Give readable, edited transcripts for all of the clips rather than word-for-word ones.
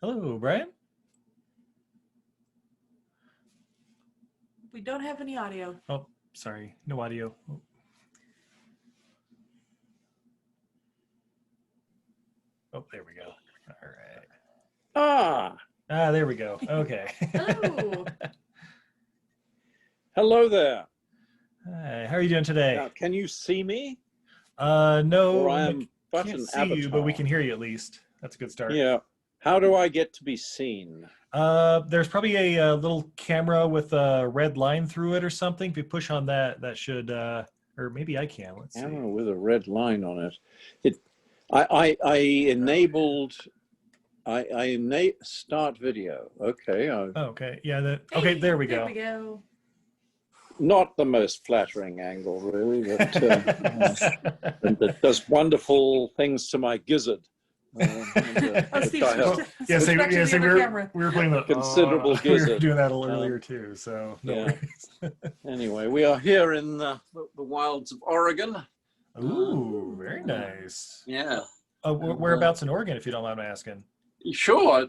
Hello, Brian. We don't have any audio. Oh, sorry, no audio. Oh, there we go. All right. There we go. Okay. Hello. Hello there. Hi, how are you doing today? Now, can you see me? No, Or I am we but can't an see avatar. you, but we can hear you at least. That's a good start. Yeah. How do I get to be seen? There's probably a little camera with a red line through it or something. If you push on that, that should, or maybe I can. Let's see. Camera with a red line on it. I enabled. Start video. Okay. Okay. Yeah. Okay. There we go. There we go. Not the most flattering angle, really, but that does wonderful things to my gizzard. Steve, Yes, switch back to the other camera. we were playing the Considerable we were gizzard. doing that a little earlier too, so no Yeah. worries. Anyway, we are here in the wilds of Oregon. Ooh, very nice. Yeah. Whereabouts in Oregon, if you don't mind me asking? Sure.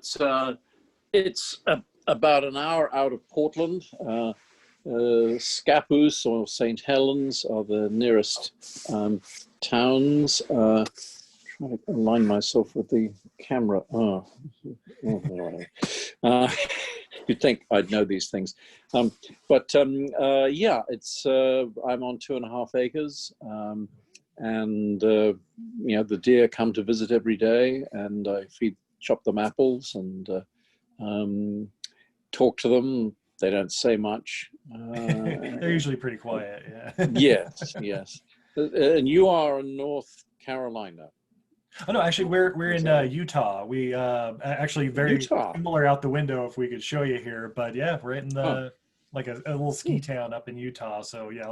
It's about an hour out of Portland. Scappoose or St. Helens are the nearest towns. Trying to align myself with the camera. Anyway. You'd think I'd know these things. Yeah, it's I'm on 2.5 acres. And the deer come to visit every day, and I chop them apples and talk to them. They don't say much. They're usually pretty quiet, yeah. Yes. And you are in North Carolina. Oh no, actually, we're in Utah. We actually very similar out the window if we could show you here, but yeah, we're in the like a little ski town up in Utah. So yeah,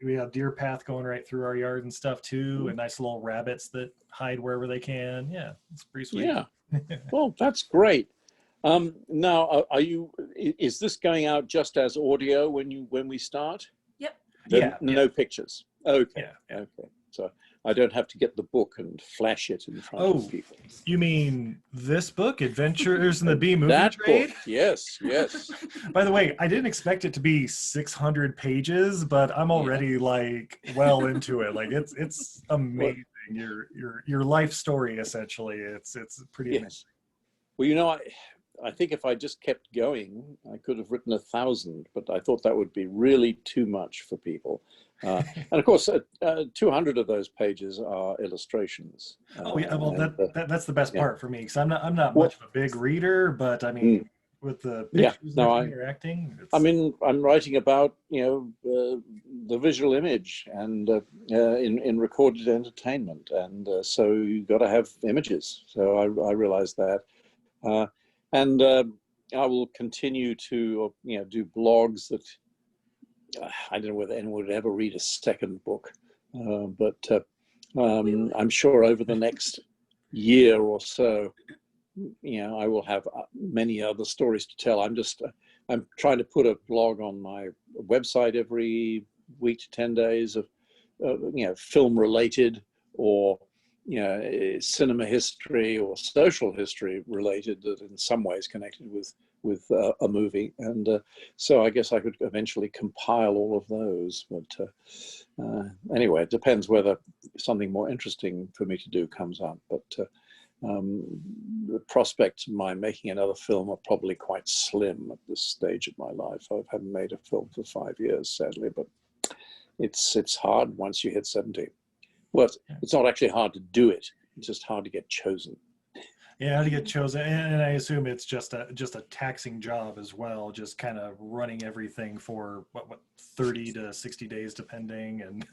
we have deer path going right through our yard and stuff too, and nice little rabbits that hide wherever they can. Yeah, it's pretty sweet. Yeah. Well, that's great. Now, is this going out just as audio when we start? Yep. No pictures. Okay. Yeah. Okay. So I don't have to get the book and flash it in front of people. You mean this book, Adventures in the Bee Movie That Trade? book. Yes. By the way, I didn't expect it to be 600 pages, but I'm already like well into it. Like it's amazing. Your life story essentially. It's pretty amazing. Well, I think if I just kept going, I could have written 1,000, but I thought that would be really too much for people. And of course, 200 of those pages are illustrations. That's the best part for me, because I'm not much of a big reader, but I mean, with the pictures interacting. I'm writing about the visual image and in recorded entertainment, and so you've got to have images. So I realized that. And I will continue to do blogs that I don't know whether anyone would ever read a second book, but I'm sure over the next year or so, I will have many other stories to tell. I'm trying to put a blog on my website every week to 10 days of film related or cinema history or social history related that in some ways connected with a movie. And so I guess I could eventually compile all of those. But anyway, it depends whether something more interesting for me to do comes up. But the prospects of my making another film are probably quite slim at this stage of my life. I haven't made a film for 5 years, sadly, but it's hard once you hit 70. Well, it's not actually hard to do it. It's just hard to get chosen. Yeah, how to get chosen, and I assume it's just a taxing job as well, just kind of running everything for what 30 to 60 days, depending. And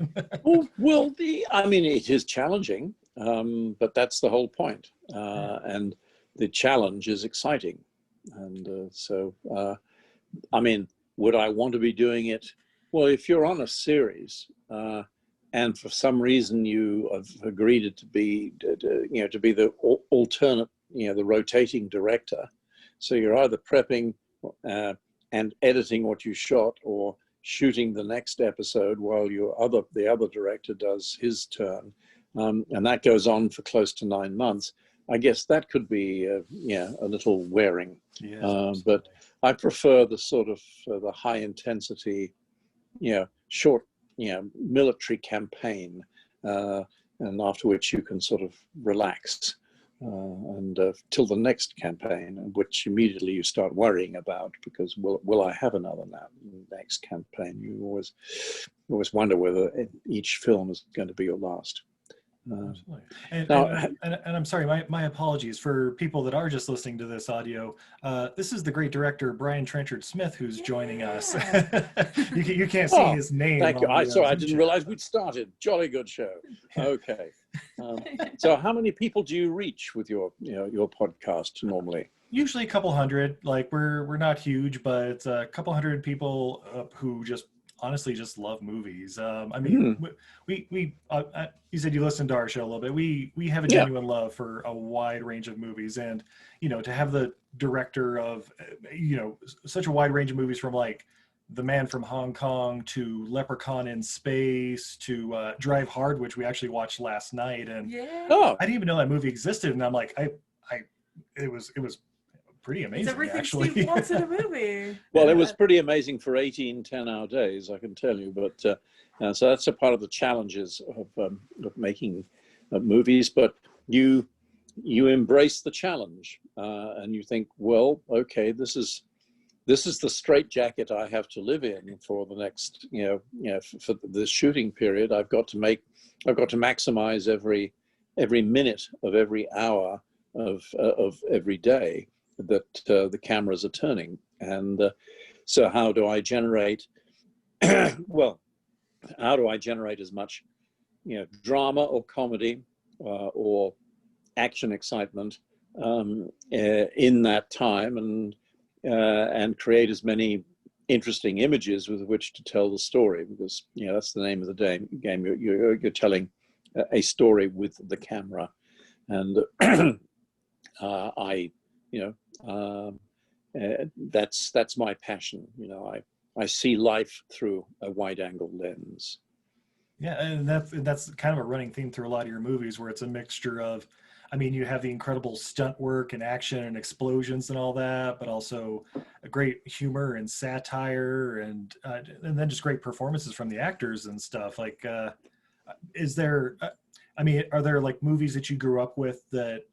it is challenging, but that's the whole point. And the challenge is exciting, and would I want to be doing it? Well, if you're on a series. And for some reason you have agreed to be the alternate, the rotating director. So you're either prepping and editing what you shot, or shooting the next episode while the other director does his turn, and that goes on for close to 9 months. I guess that could be yeah, a little wearing. Yes, But I prefer the sort of the high intensity, you know, short, you know, military campaign, and after which you can sort of relax. And till the next campaign, which immediately you start worrying about, because will I have another next campaign? You always wonder whether each film is going to be your last. Absolutely. And, Now, and I'm sorry, my apologies for people that are just listening to this audio. This is the great director, Brian Trenchard-Smith, who's joining us. you can't see his name. Thank you. On the, Sorry, I Zoom didn't chat. realize we'd started. Jolly good show. Okay. So how many people do you reach with your, you know, your podcast normally? Usually a couple hundred. Like we're not huge, but it's a couple hundred people who just honestly just love movies. I mean, we you said you listened to our show a little bit. We have a genuine love for a wide range of movies, and you know, to have the director of you know such a wide range of movies, from like The Man from Hong Kong to Leprechaun in Space to Drive Hard, which we actually watched last night, and I didn't even know that movie existed, and I'm like, it was pretty amazing. It's everything actually. Steve wants in a movie. Well, it was pretty amazing for 18 10-hour days, I can tell you. But so that's a part of the challenges of making movies. But you embrace the challenge, and you think, well, okay, this is the straitjacket I have to live in for the next, for this shooting period. I've got to maximize every minute of every hour of every day that the cameras are turning. And so how do I generate well, how do I generate as much drama or comedy or action excitement in that time, and create as many interesting images with which to tell the story, because that's the name of the game. You're telling a story with the camera. And that's my passion. I see life through a wide-angle lens. Yeah, and that's kind of a running theme through a lot of your movies, where it's a mixture of, I mean, you have the incredible stunt work and action and explosions and all that, but also a great humor and satire, and then just great performances from the actors and stuff. Like, is there? I mean, are there like movies that you grew up with that?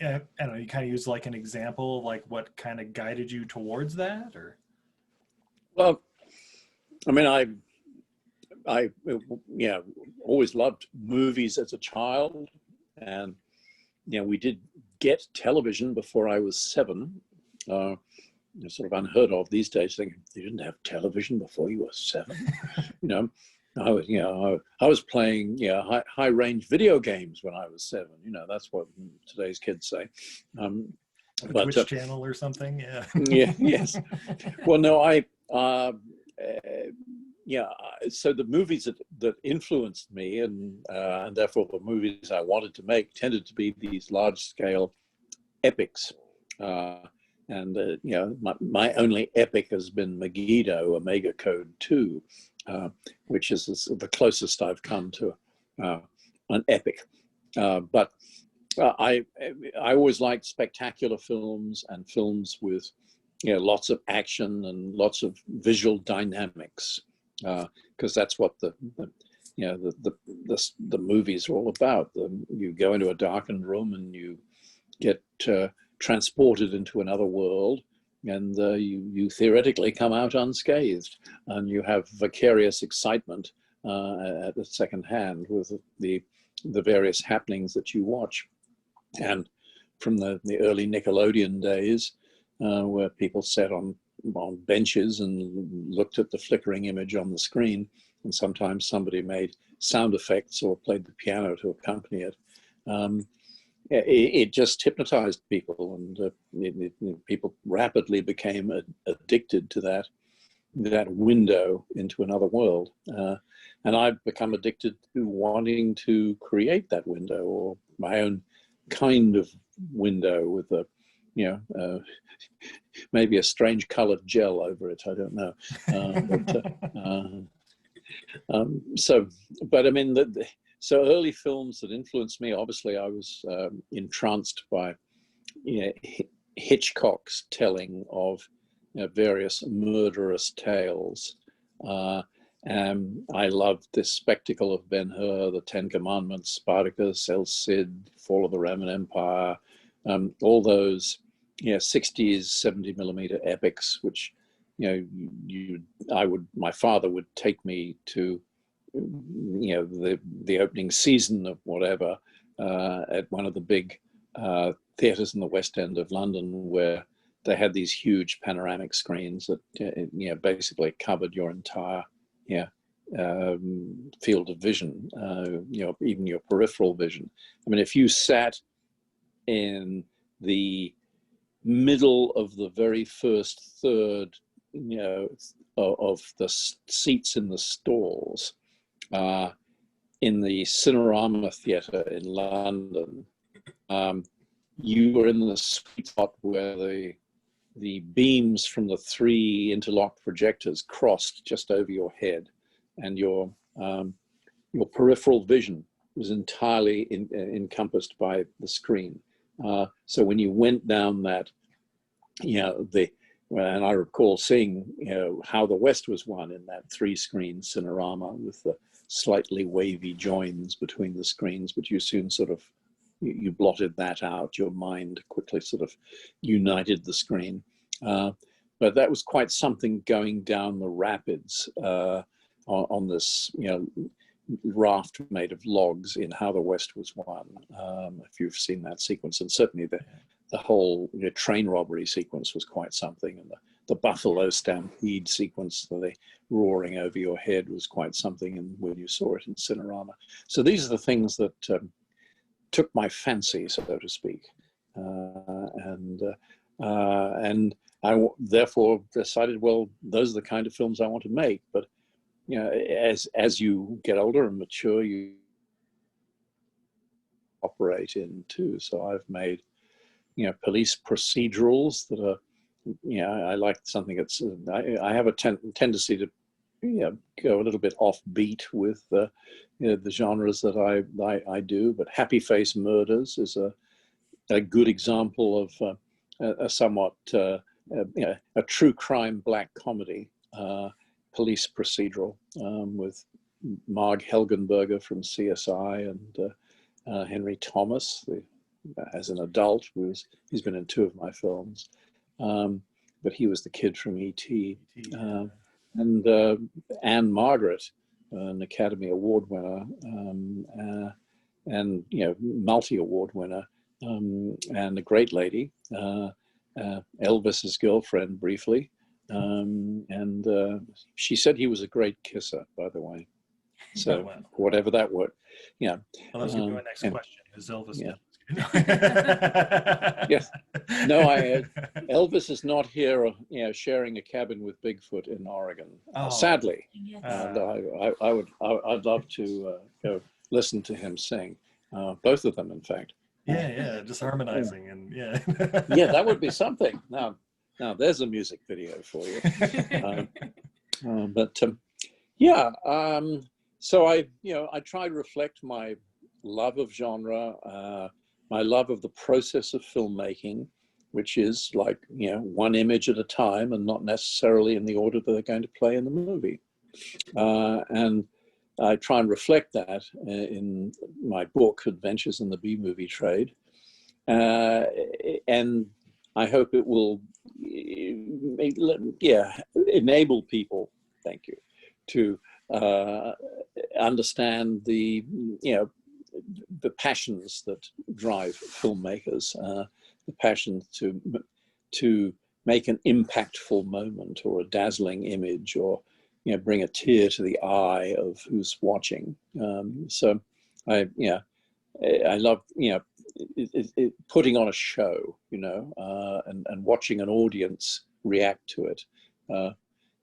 I don't know, you kind of use like an example of like what kind of guided you towards that, or? Well, I mean, I always loved movies as a child, and we did get television before I was 7. Sort of unheard of these days. Thinking you didn't have television before you were 7. I was playing high range video games when I was 7. That's what today's kids say. But Twitch channel or something. Yeah. Yes. Well, no, so the movies that influenced me, and therefore the movies I wanted to make, tended to be these large scale epics. My only epic has been Megiddo, Omega Code 2, which is the closest I've come to an epic. But I always liked spectacular films and films with lots of action and lots of visual dynamics, because that's what the movies are all about. You go into a darkened room and you get transported into another world, and you theoretically come out unscathed, and you have vicarious excitement at the second hand with the various happenings that you watch. And from the early Nickelodeon days, where people sat on benches and looked at the flickering image on the screen, and sometimes somebody made sound effects or played the piano to accompany it. It just hypnotized people, and people rapidly became addicted to that window into another world. And I've become addicted to wanting to create that window, or my own kind of window with maybe a strange colored gel over it. I don't know. But I mean, So early films that influenced me, obviously I was entranced by Hitchcock's telling of various murderous tales. I loved this spectacle of Ben-Hur, the Ten Commandments, Spartacus, El Cid, Fall of the Roman Empire, all those 60s, 70 millimeter epics, which my father would take me to the opening season of whatever at one of the big theaters in the West End of London, where they had these huge panoramic screens that basically covered your entire field of vision, even your peripheral vision. I mean, if you sat in the middle of the very first third, of the seats in the stalls in the Cinerama Theatre in London, you were in the sweet spot where the beams from the 3 interlocked projectors crossed just over your head, and your peripheral vision was entirely encompassed by the screen. So when you went down that, and I recall seeing, How the West Was Won in that 3-screen Cinerama with the slightly wavy joins between the screens, but you soon sort of, you blotted that out. Your mind quickly sort of united the screen. But that was quite something, going down the rapids on this, raft made of logs in How the West Was Won, if you've seen that sequence. And certainly the whole train robbery sequence was quite something. And the buffalo stampede sequence, the roaring over your head, was quite something. And when you saw it in Cinerama. So these are the things that took my fancy, so to speak. And I therefore decided, well, those are the kind of films I want to make. But as you get older and mature, you operate in too. So I've made police procedurals that are, I like something that's, I have a tendency to go a little bit offbeat with the genres that I do. But Happy Face Murders is a good example of a somewhat a true crime black comedy police procedural with Marg Helgenberger from CSI and Henry Thomas, as an adult. He's been in 2 of my films, but he was the kid from E.T. And Anne Margaret, an Academy Award winner, and multi-award winner, and a great lady, Elvis's girlfriend briefly, and she said he was a great kisser, by the way. So whatever that word, Well, that's gonna be my next question. Is Elvis? Yeah. Yes. No, Elvis is not here, sharing a cabin with Bigfoot in Oregon, sadly. And I'd love to go listen to him sing, both of them, in fact. Just harmonizing and yeah, that would be something. Now there's a music video for you. So I try to reflect my love of genre, my love of the process of filmmaking, which is like, one image at a time and not necessarily in the order that they're going to play in the movie. And I try and reflect that in my book, Adventures in the B-Movie Trade. And I hope it will, enable people, thank you, to understand the passions that drive filmmakers, the passion to make an impactful moment or a dazzling image, or bring a tear to the eye of who's watching. So I love putting on a show, and watching an audience react to it.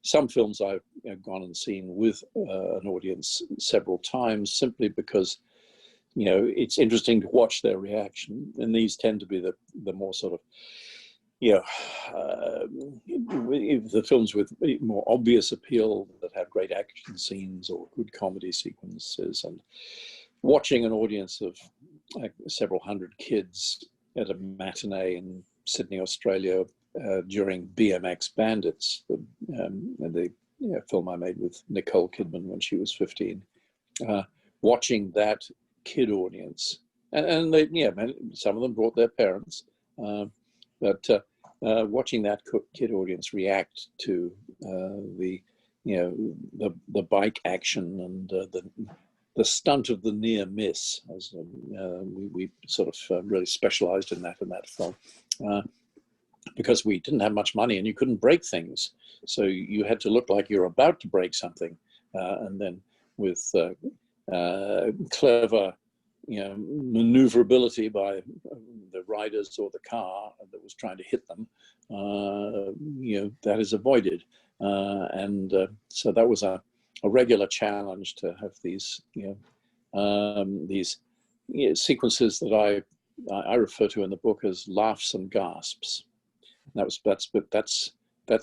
Some films I've gone and seen with an audience several times, simply because it's interesting to watch their reaction, and these tend to be the more sort of the films with more obvious appeal, that have great action scenes or good comedy sequences. And watching an audience of like several hundred kids at a matinee in Sydney, Australia, during BMX Bandits, the film I made with Nicole Kidman when she was 15. Watching that kid audience, and they, some of them brought their parents, but watching that kid audience react to the bike action and the stunt of the near miss, as we sort of really specialized in that film, because we didn't have much money and you couldn't break things, so you had to look like you're about to break something, and then with clever maneuverability by the riders or the car that was trying to hit them, that is avoided, and so that was a regular challenge to have these sequences that I refer to in the book as laughs and gasps. That's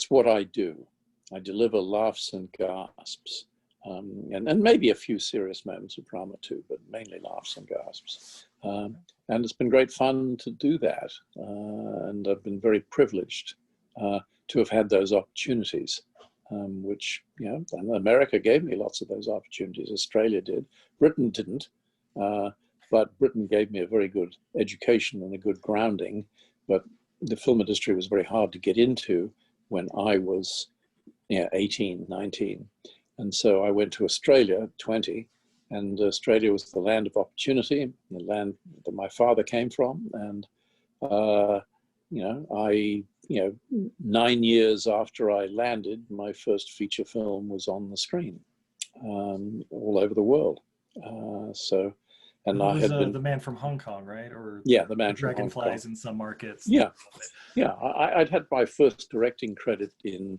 what I do. I deliver laughs and gasps, and maybe a few serious moments of drama too, but mainly laughs and gasps. And it's been great fun to do that, and I've been very privileged to have had those opportunities, which and America gave me lots of those opportunities. Australia did. Britain didn't, but Britain gave me a very good education and a good grounding. But the film industry was very hard to get into when I was 18, 19. And so I went to Australia at 20, and Australia was the land of opportunity, the land that my father came from. And, 9 years after I landed, my first feature film was on the screen all over the world. And it I was had been The Man from Hong Kong, right? Or The Man from Hong Dragonflies Kong. In some markets. Yeah. I'd had my first directing credit in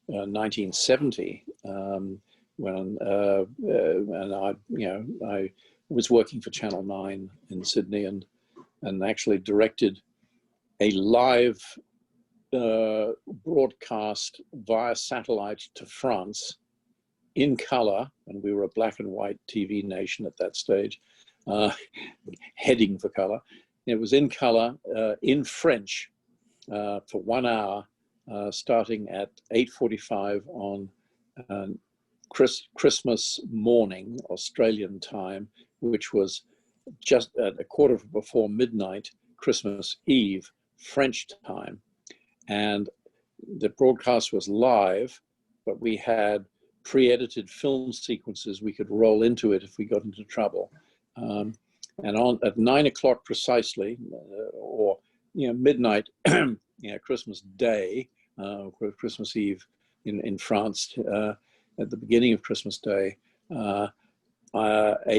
1970 when I was working for Channel 9 in Sydney and actually directed a live broadcast via satellite to France in color, and we were a black and white TV nation at that stage, heading for color. It was in color, in French, for 1 hour, starting at 8:45 on Christmas morning, Australian time, which was just at a quarter before midnight, Christmas Eve, French time. And the broadcast was live, but we had pre-edited film sequences we could roll into it if we got into trouble. And at 9 o'clock precisely, or midnight, Christmas Day, Christmas Eve in France, at the beginning of Christmas Day, a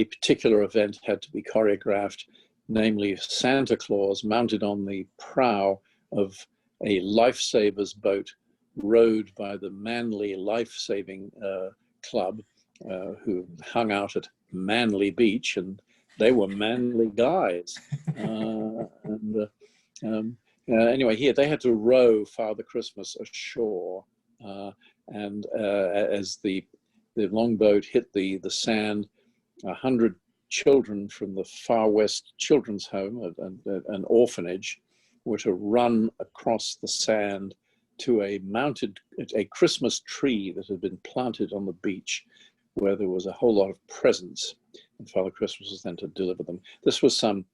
particular event had to be choreographed, namely Santa Claus mounted on the prow of a lifesavers boat rowed by the Manly Life-Saving Club, who hung out at Manly Beach, and they were manly guys. Anyway, here they had to row Father Christmas ashore, and as the longboat hit the sand, 100 children from the Far West Children's Home, an orphanage, were to run across the sand to a Christmas tree that had been planted on the beach, where there was a whole lot of presents, and Father Christmas was then to deliver them. This was some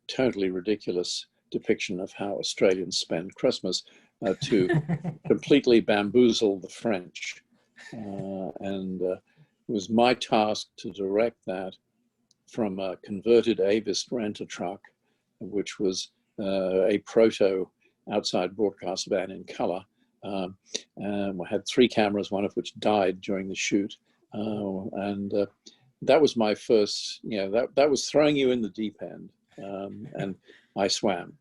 totally ridiculous depiction of how Australians spend Christmas, to completely bamboozle the French. And it was my task to direct that from a converted Avis rent-a-truck, which was a proto outside broadcast van in color. And we had 3 cameras, one of which died during the shoot. And that was my first, that was throwing you in the deep end. And I swam.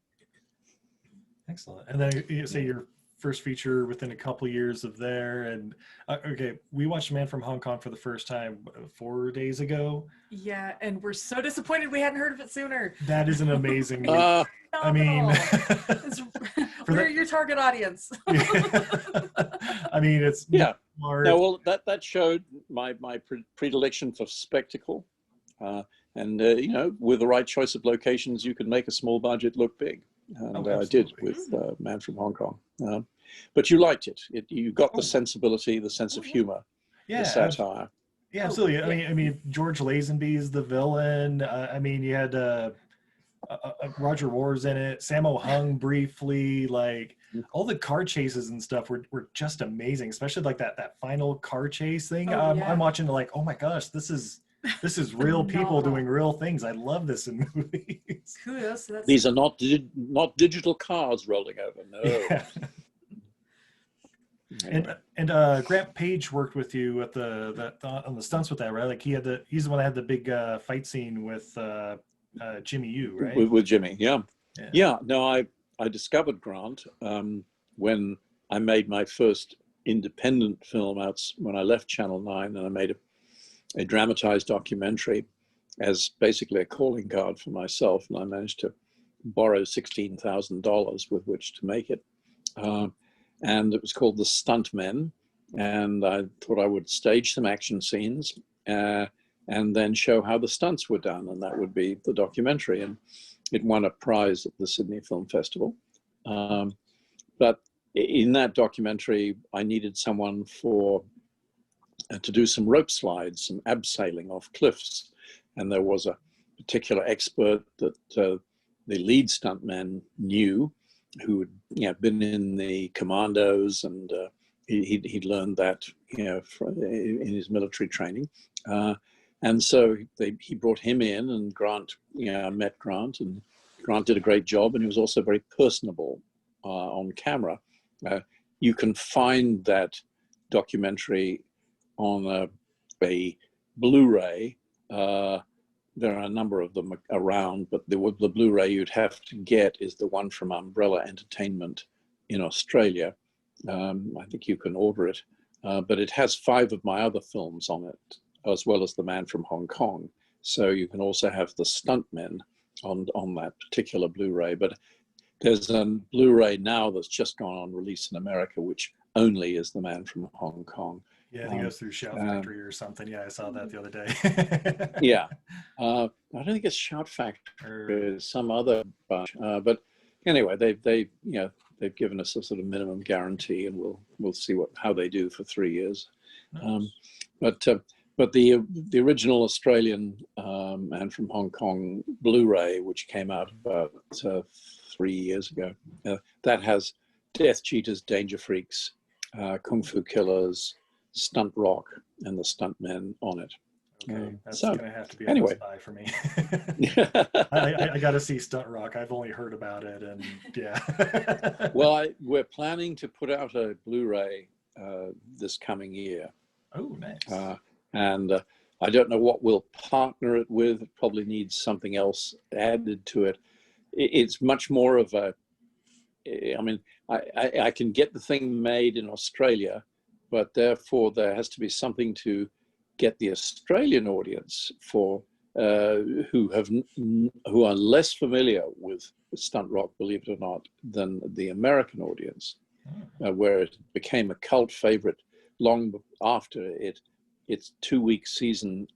Excellent. And then you say your first feature within a couple years of there. And okay, we watched Man from Hong Kong for the first time 4 days ago. Yeah, and we're so disappointed we hadn't heard of it sooner. That is an amazing movie. I mean, we're your target audience. I mean, it's smart. Now, well, that showed my predilection for spectacle, you know, with the right choice of locations, you can make a small budget look big. And I did with Man from Hong Kong. But you liked it. You got the sensibility, the sense of humor, the satire. Yeah, absolutely. I mean, George Lazenby's the villain. I mean, you had Roger Moore's in it. Sammo Hung briefly. Like all the car chases and stuff were just amazing. Especially like that final car chase thing. I'm watching like, oh my gosh, this is real people doing real things. I love this in movies. Kudos. These are not digital cars rolling over. No. Yeah. And Grant Page worked with you at on the stunts with that, right? Like he's the one that had the big fight scene with Jimmy Yu, right? With Jimmy, yeah. No, I discovered Grant when I made my first independent film out when I left Channel 9, and I made a dramatized documentary as basically a calling card for myself, and I managed to borrow $16,000 with which to make it. And it was called The Stuntmen, and I thought I would stage some action scenes and then show how the stunts were done, and that would be the documentary. And it won a prize at the Sydney Film Festival. But in that documentary, I needed someone to do some rope slides, some abseiling off cliffs. And there was a particular expert that the lead stuntman knew, who had been in the commandos, and he'd learned that in his military training, and so he brought him in, and Grant, met Grant, and Grant did a great job, and he was also very personable on camera. You can find that documentary on a Blu-ray. There are a number of them around, but the Blu-ray you'd have to get is the one from Umbrella Entertainment in Australia. I think you can order it, but it has 5 of my other films on it, as well as The Man from Hong Kong. So you can also have The Stuntmen on that particular Blu-ray. But there's a Blu-ray now that's just gone on release in America, which only is The Man from Hong Kong. Yeah, I think it goes through Shout Factory or something. Yeah, I saw that the other day. Yeah. I don't think it's Shout Factory, it's some other bunch. But anyway, they've given us a sort of minimum guarantee, and we'll see how they do for 3 years. Nice. But the original Australian Man from Hong Kong Blu-ray, which came out about 3 years ago, that has Death Cheaters, Danger Freaks, Kung Fu Killers, Stunt Rock, and The Stuntmen on it. Okay, that's gonna have to be a must-buy for me. I got to see Stunt Rock. I've only heard about it, and yeah. Well, we're planning to put out a Blu-ray this coming year. Oh, nice. And I don't know what we'll partner it with. It probably needs something else added to it. It's much more of a. I mean, I can get the thing made in Australia, but therefore there has to be something to get the Australian audience who are less familiar with stunt rock, believe it or not, than the American audience, where it became a cult favorite long after its 2-week season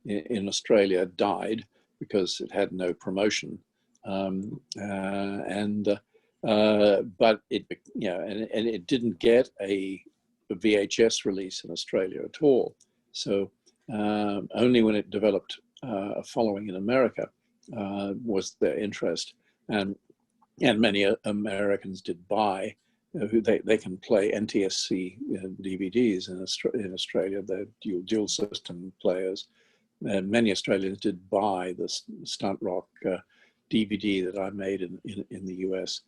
in Australia died because it had no promotion, but it didn't get a VHS release in Australia at all. So only when it developed a following in America was there interest, and many Americans did buy. They can play NTSC DVDs in Australia. They're dual system players. And many Australians did buy the Stunt Rock DVD that I made in the US.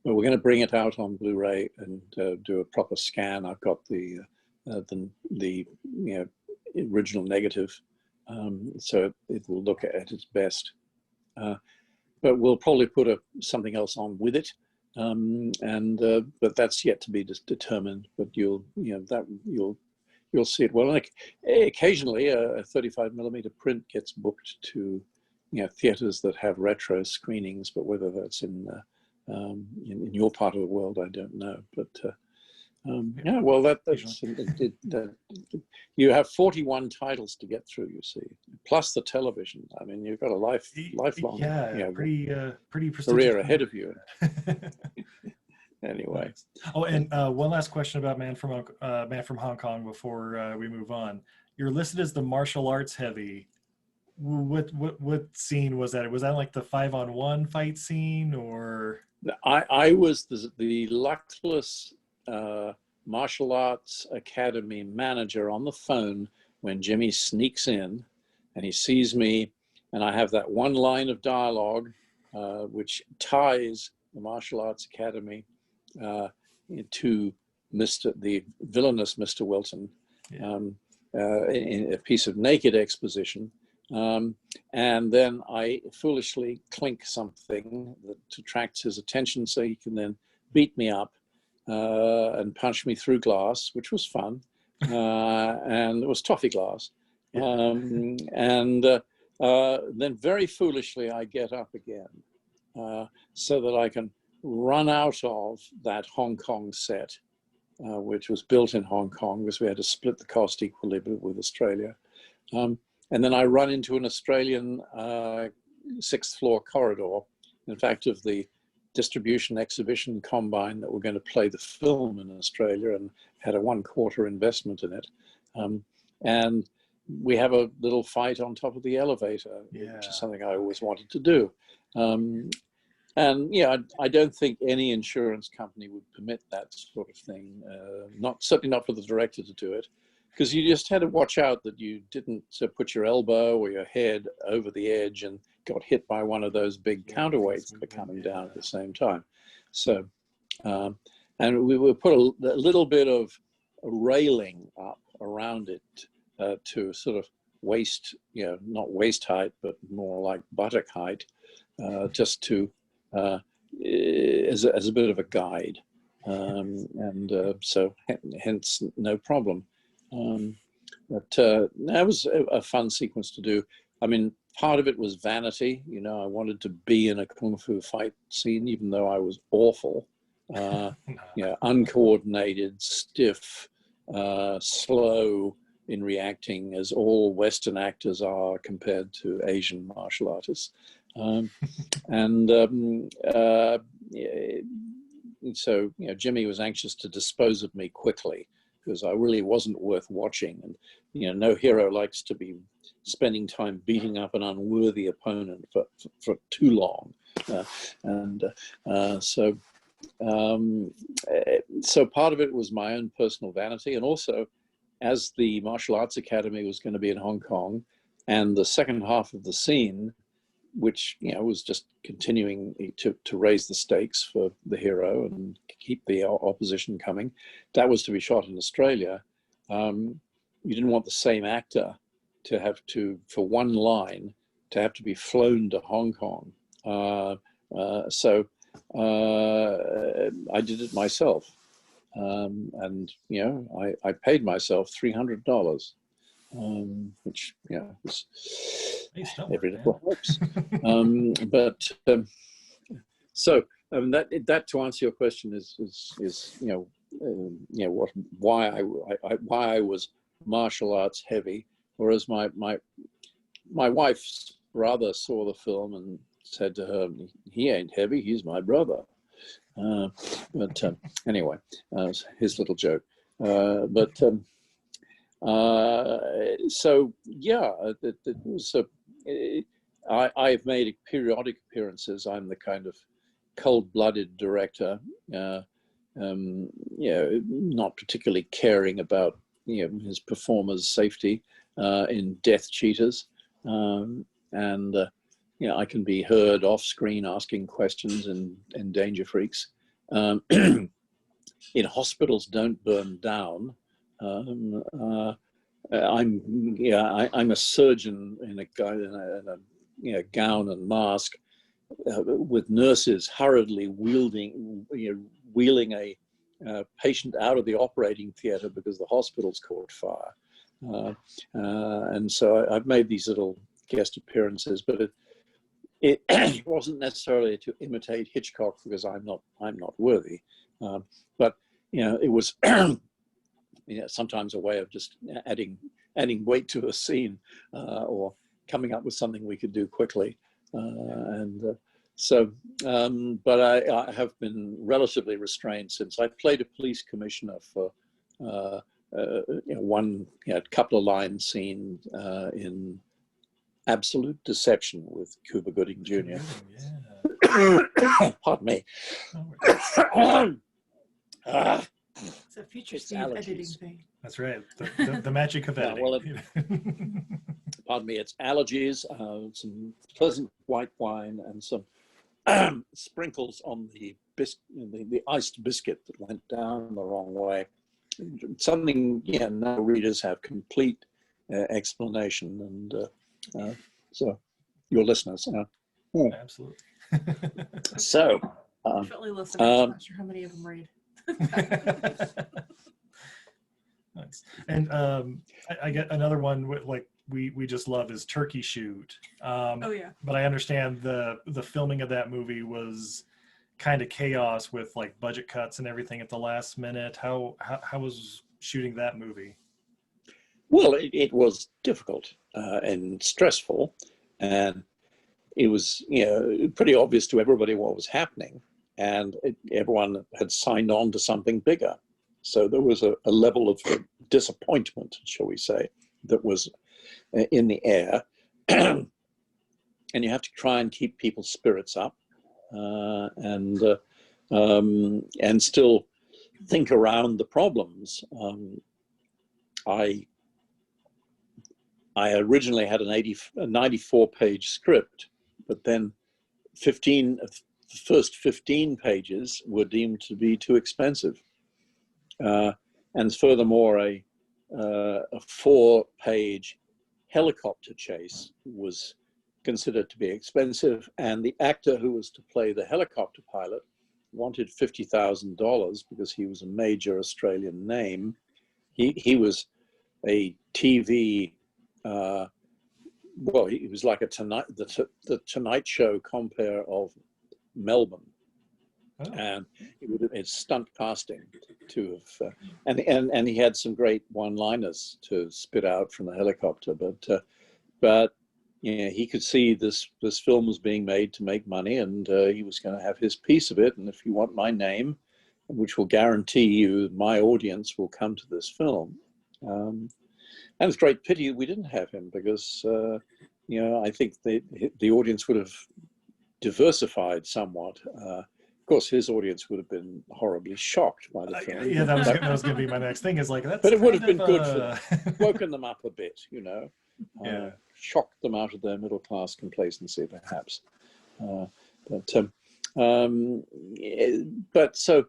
But we're going to bring it out on Blu-ray and do a proper scan. I've got the original negative, so it will look at its best. But we'll probably put something else on with it, but that's yet to be determined. But you'll see it. Well, like occasionally a 35mm print gets booked to theaters that have retro screenings, but whether that's in your part of the world, I don't know. But Yeah, well, you have 41 titles to get through, you see, plus the television. I mean, you've got a lifelong pretty career ahead of you. Anyway. Nice. Oh, and one last question about Man from Hong Kong before we move on. You're listed as the martial arts heavy. What scene was that? Was that like the 5-on-1 fight scene, or? I was the luckless martial arts academy manager on the phone when Jimmy sneaks in and he sees me, and I have that one line of dialogue which ties the martial arts academy to the villainous Mr. Wilton, in a piece of naked exposition. And then I foolishly clink something that attracts his attention so he can then beat me up and punch me through glass, which was fun. And it was toffee glass. And then very foolishly, I get up again so that I can run out of that Hong Kong set, which was built in Hong Kong because we had to split the cost equally with Australia. And then I run into an Australian 6th floor corridor, in fact, of the distribution exhibition combine that were going to play the film in Australia, and had a 1/4 investment in it. And we have a little fight on top of the elevator, which is something I always wanted to do. And I don't think any insurance company would permit that sort of thing. Certainly not for the director to do it, because you just had to watch out that you didn't put your elbow or your head over the edge and got hit by one of those big counterweights that are coming down at the same time. So, and we will put a little bit of a railing up around it to sort of waist, not waist height, but more like buttock height, just to as a bit of a guide, so hence no problem. But that was a fun sequence to do. I mean, part of it was vanity. I wanted to be in a kung fu fight scene, even though I was awful, uncoordinated, stiff, slow in reacting, as all Western actors are compared to Asian martial artists. So Jimmy was anxious to dispose of me quickly, because I really wasn't worth watching. And no hero likes to be spending time beating up an unworthy opponent for too long. So part of it was my own personal vanity, and also, as the Martial Arts Academy was going to be in Hong Kong, and the second half of the scene, which was just continuing to raise the stakes for the hero and keep the opposition coming, that was to be shot in Australia. You didn't want the same actor to have to, for one line, to have to be flown to Hong Kong. So I did it myself, and I paid myself $300. Which was every little helps. So that to answer your question is why I was martial arts heavy, whereas my wife's brother saw the film and said to her, "He ain't heavy, he's my brother." Anyway, his little joke. So yeah, it was I've made periodic appearances. I'm the kind of cold-blooded director, not particularly caring about his performers' safety in Death Cheaters, and I can be heard off screen asking questions in Danger Freaks. In Hospitals Don't Burn Down, I'm a surgeon in a gown and mask, with nurses hurriedly wheeling a patient out of the operating theater because the hospital's caught fire. And so I've made these little guest appearances, but it wasn't necessarily to imitate Hitchcock, because I'm not worthy. But it was sometimes a way of just adding weight to a scene, or coming up with something we could do quickly. But I have been relatively restrained since I played a police commissioner for one couple of line scene in Absolute Deception with Cuba Gooding Jr. Pardon me. It's a future Steve editing thing. That's right. The magic of editing. Pardon me. It's allergies, some pleasant white wine, and some sprinkles on the iced biscuit that went down the wrong way. Something no readers have complete explanation, and so your listeners. Absolutely. So. Definitely listening. I'm not sure how many of them read. Nice. And I get another one like we just love is Turkey Shoot. Oh yeah. But I understand the filming of that movie was kind of chaos with like budget cuts and everything at the last minute. How was shooting that movie? Well, it was difficult and stressful, and it was pretty obvious to everybody what was happening. And everyone had signed on to something bigger. So there was a level of disappointment, shall we say, that was in the air. And you have to try and keep people's spirits up and still think around the problems. I originally had a 94-page script, but then the first 15 pages were deemed to be too expensive. And furthermore, a 4-page helicopter chase was considered to be expensive. And the actor who was to play the helicopter pilot wanted $50,000 because he was a major Australian name. He was a TV, he was like the Tonight Show compere of Melbourne. Oh. And it's stunt casting to have, and he had some great one-liners to spit out from the helicopter. But he could see this film was being made to make money, and he was going to have his piece of it. And if you want my name, which will guarantee you my audience will come to this film, and it's a great pity we didn't have him because I think the audience would have diversified somewhat. Of course, his audience would have been horribly shocked by the film. Yeah, that was going to be my next thing. Is like that's. But it would have been good for woken them up a bit, Yeah. Shocked them out of their middle class complacency, perhaps. But so,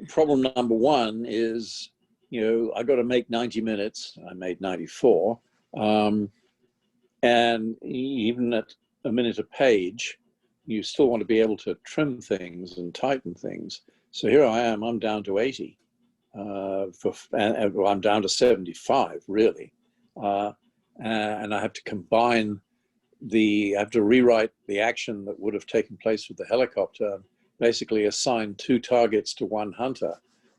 problem number one is, I got to make 90 minutes. I made 94, and even at a minute a page, you still want to be able to trim things and tighten things. So here I am, I'm down to 80. I'm down to 75, really. And I have to combine I have to rewrite the action that would have taken place with the helicopter, basically assign 2 targets to 1 hunter,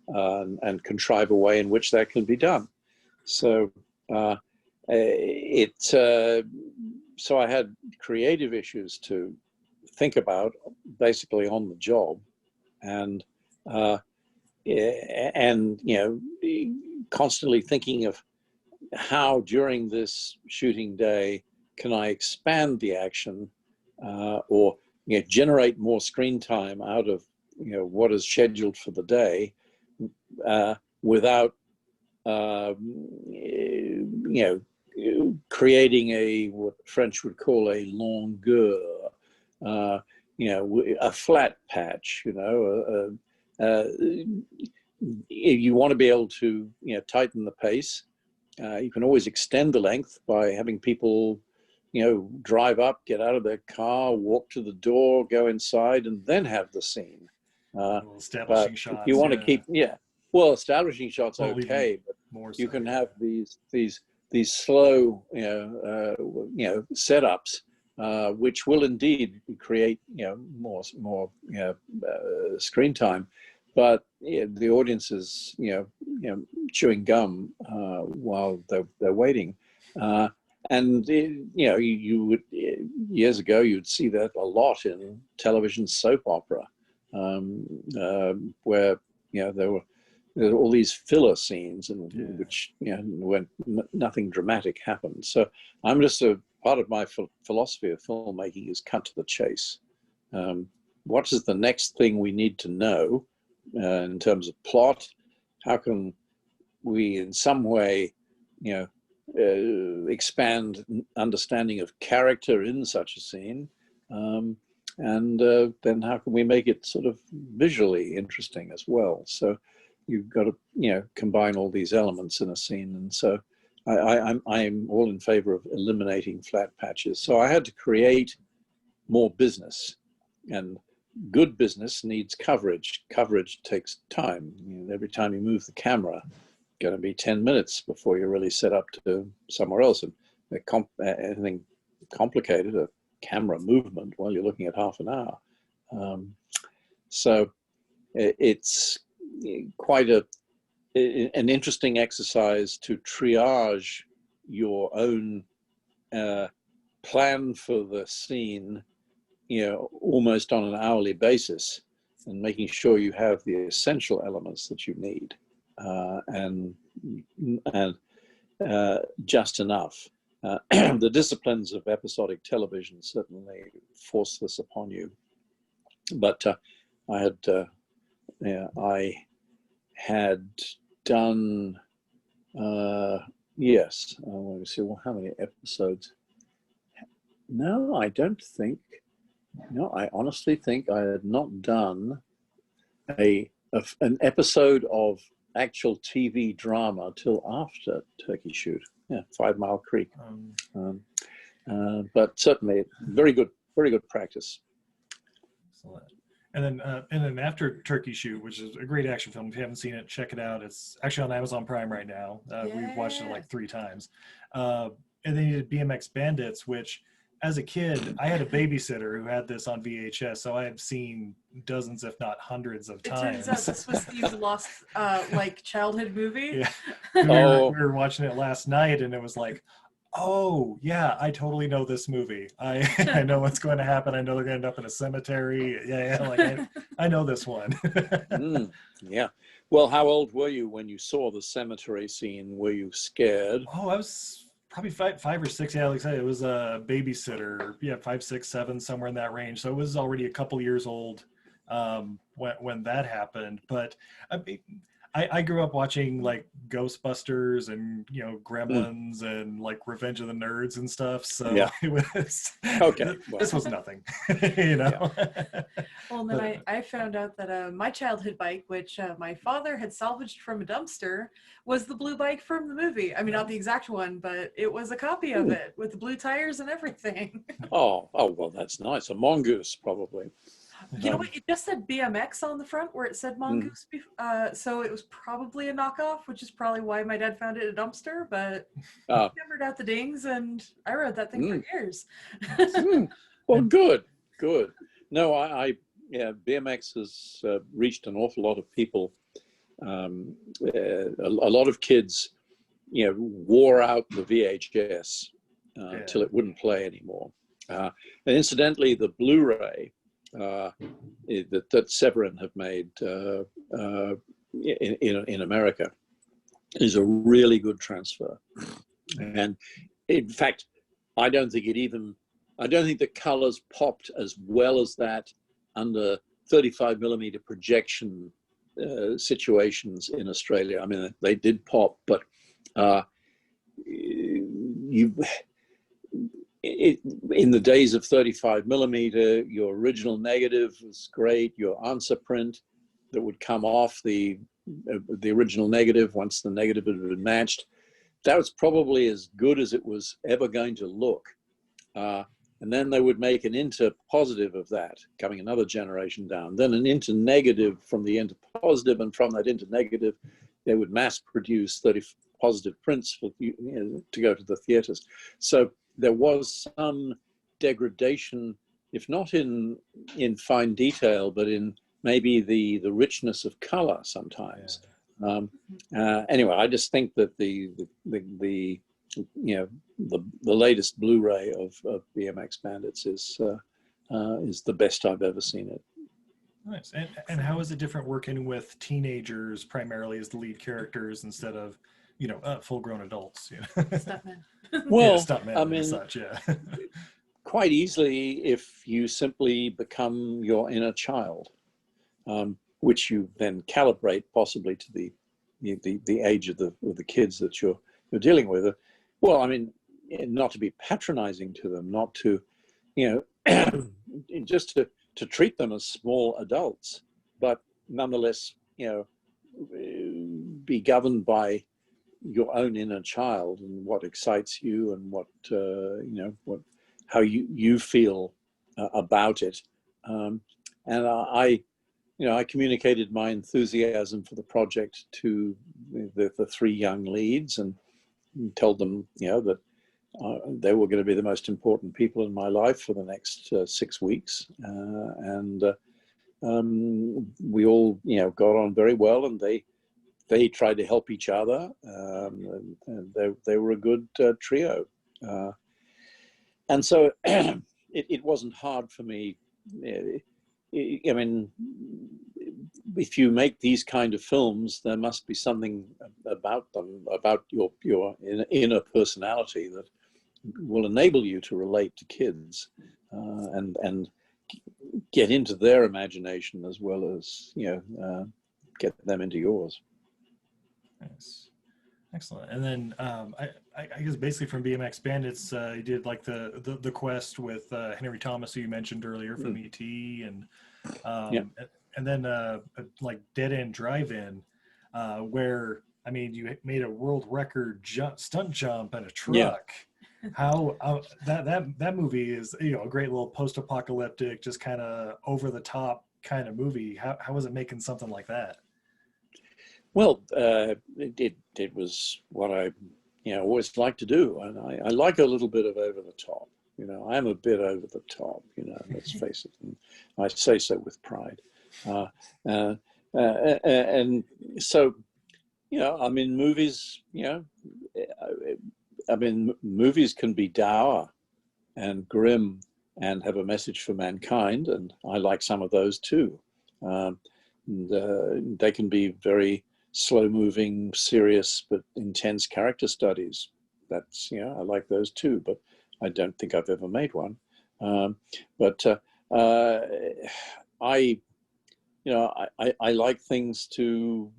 and contrive a way in which that can be done. So so I had creative issues to think about basically on the job, and constantly thinking of how during this shooting day can I expand the action or generate more screen time out of what is scheduled for the day without creating what French would call a longueur, a flat patch. You want to be able to tighten the pace. You can always extend the length by having people drive up, get out of their car, walk to the door, go inside, and then have the scene. Establishing shots. You want to keep, well, establishing shots okay, but you can have these slow, setups, which will indeed create, more screen time. but the audience is, chewing gum while they're waiting. And you would, years ago, you'd see that a lot in television soap opera, where there were all these filler scenes, in which when nothing dramatic happened. So I'm just part of my philosophy of filmmaking is cut to the chase. What is the next thing we need to know in terms of plot? How can we, in some way, expand understanding of character in such a scene, and then how can we make it sort of visually interesting as well? So you've got to combine all these elements in a scene, and so I'm all in favor of eliminating flat patches. So I had to create more business, and good business needs coverage. Coverage takes time. Every time you move the camera, going to be 10 minutes before you're really set up to somewhere else. And anything complicated, a camera movement, well, you're looking at half an hour. So it's quite an interesting exercise to triage your own plan for the scene, almost on an hourly basis, and making sure you have the essential elements that you need. And just enough. The disciplines of episodic television certainly force this upon you. But I had done, yes. Let me see. Well, how many episodes? No, I don't think. No, I honestly think I had not done an episode of actual TV drama till after Turkey Shoot. 5 Mile Creek. But certainly very good practice. Excellent. And then after Turkey Shoot, which is a great action film. If you haven't seen it, check it out. It's actually on Amazon Prime right now. We've watched it like 3 times. And then you did BMX Bandits, which, as a kid, I had a babysitter who had this on VHS, so I have seen dozens, if not hundreds of times. It turns out this was Steve's lost childhood movie. Yeah. We were watching it last night, and it was like, oh yeah, I totally know this movie. I know what's going to happen. I know they're going to end up in a cemetery. I know this one. Yeah. Well, how old were you when you saw the cemetery scene? Were you scared? Oh, I was probably five or six. Yeah, like I said, it was a babysitter. Yeah, 5, 6, 7, somewhere in that range. So it was already a couple years old when that happened. But I grew up watching like Ghostbusters and Gremlins and like Revenge of the Nerds and stuff. So it was okay. This was nothing, Yeah. Well, and then I found out that my childhood bike, which my father had salvaged from a dumpster, was the blue bike from the movie. I mean, not the exact one, but it was a copy of it with the blue tires and everything. Oh, well, that's nice. A mongoose, probably. You know what? It just said BMX on the front where it said mongoose. So it was probably a knockoff, which is probably why my dad found it in a dumpster. But he hammered out the dings, and I rode that thing for years. Well, good. No, BMX has reached an awful lot of people. A lot of kids, wore out the VHS till it wouldn't play anymore. And incidentally, the Blu-ray that Severin have made in America is a really good transfer. And in fact, I don't think the colors popped as well as that under 35mm projection situations in Australia. I mean, they did pop, but in the days of 35mm, your original negative was great. Your answer print that would come off the original negative once the negative had been matched, that was probably as good as it was ever going to look. And then they would make an inter-positive of that, coming another generation down. Then an inter-negative from the inter-positive, and from that inter-negative, they would mass-produce 30 positive prints for to go to the theaters. So there was some degradation, if not in fine detail, but in maybe the richness of color sometimes. Anyway, I just think that the latest Blu-ray of BMX Bandits is the best I've ever seen it. Nice. And how is it different working with teenagers primarily as the lead characters instead of, full-grown adults? Stuntman. Well, stuntmen I mean, and such, yeah. quite easily if you simply become your inner child, which you then calibrate possibly to the age of the kids that you're dealing with. Well, I mean, not to be patronizing to them, not to, just to treat them as small adults, but nonetheless, be governed by your own inner child and what excites you and what how you feel about it. And I communicated my enthusiasm for the project to the three young leads and told them, that they were going to be the most important people in my life for the next 6 weeks. And we all, got on very well, and they tried to help each other. And they were a good trio. And so it wasn't hard for me. I mean, if you make these kind of films, there must be something about them, about your inner personality that will enable you to relate to kids and get into their imagination as well as get them into yours. Nice. Excellent. And then I guess basically from BMX Bandits, you did like the quest with Henry Thomas, who you mentioned earlier from ET, and then like Dead End Drive-In, where I mean you made a world record stunt jump at a truck. Yeah. How that movie is a great little post-apocalyptic, just kind of over the top kind of movie. How was it making something like that? Well, it was what I always like to do, and I like a little bit of over the top. I'm a bit over the top. Let's face it, and I say so with pride. And so, I mean, movies. I mean, movies can be dour and grim and have a message for mankind, and I like some of those too. They can be very slow-moving, serious, but intense character studies. That's, I like those too, but I don't think I've ever made one. I like things to,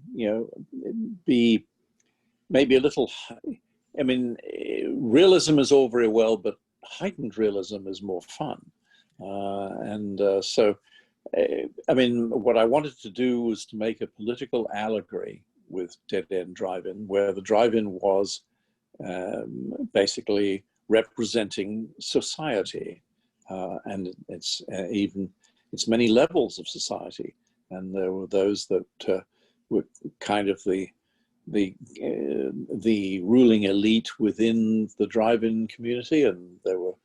be maybe a little, I mean, realism is all very well, but heightened realism is more fun. So, I mean, what I wanted to do was to make a political allegory with Dead End Drive-In, where the drive-in was basically representing society and its many levels of society. And there were those that were kind of the ruling elite within the drive-in community, and there were,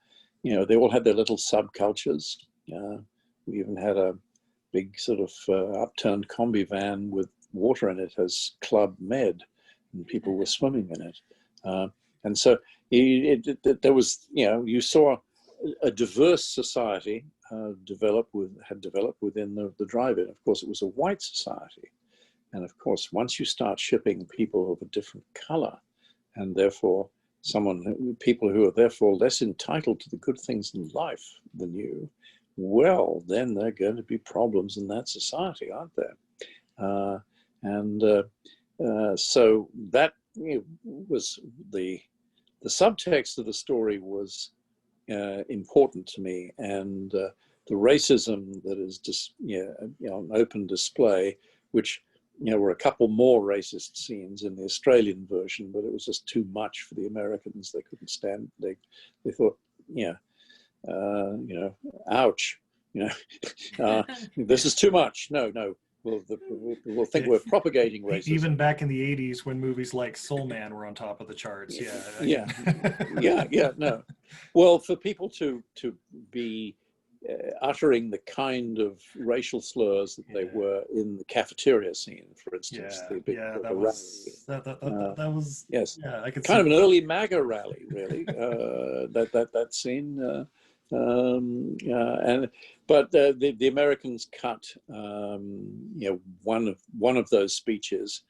they all had their little subcultures. We even had a big sort of upturned combi van with water in it as Club Med, and people were swimming in it. And so there was, you saw a diverse society had developed within the drive-in. Of course, it was a white society. And of course, once you start shipping people of a different color, and therefore people who are therefore less entitled to the good things in life than you, well, then there are going to be problems in that society, aren't there? So that was the subtext of the story was important to me, and the racism that is just on open display, which were a couple more racist scenes in the Australian version, but it was just too much for the Americans. They couldn't stand. They thought, ouch, this is too much. No. We'll think we're propagating racism. Even back in the 80s when movies like Soul Man were on top of the charts. Yeah. No. Well, for people to be uttering the kind of racial slurs that they were in the cafeteria scene, for instance. That was yes, yeah, I could kind see of an early MAGA rally, really. That scene, but the Americans cut one of those speeches,